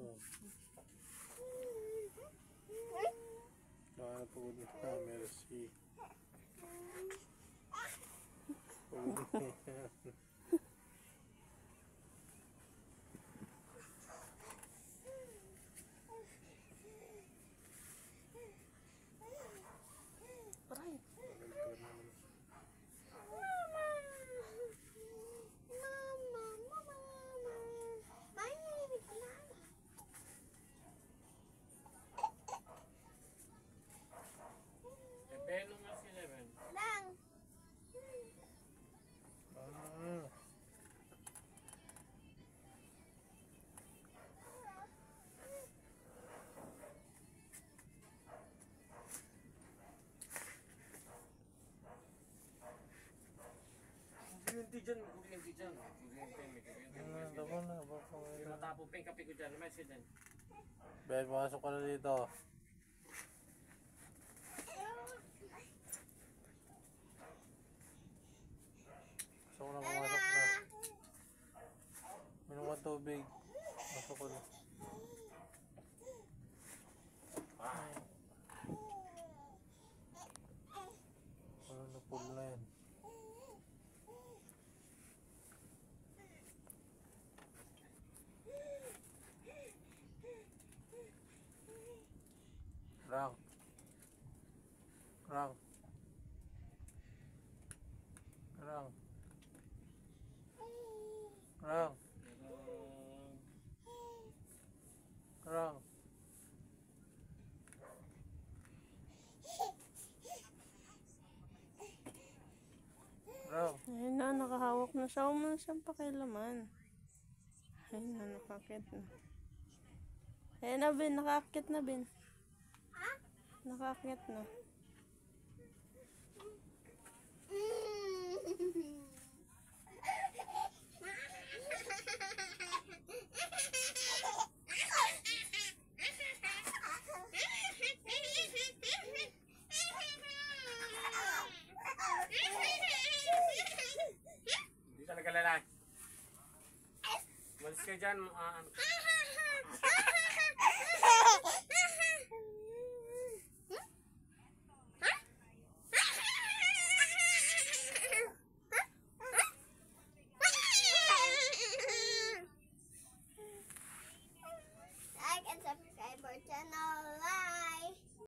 Oh. Baka pagod na. Merci. Pagod na yan. Aray. Belo nga sila, Ben. Lang. Ah. Kuryente dyan, kuryente dyan. Kuryente, may kuryente. Tama na. Baka Yung natapo pa yung kape ko dyan, may sila dyan. Ben, pasok ka na dito. Gusto ko na pumasok na. Minom ka tubig. Pasok ko na. Ano na pool na yan? Rang. Rang. Rang. Rang. Rang. Rang. Ayun na, nakahawak na siya. Huwag mo na siyang pakialaman. Ayun na, nakakit na. Ayun na, Ben. Nakakit na, Ben. Nakakit na. Hindi talaga lalaki. Malis ka dyan, ano.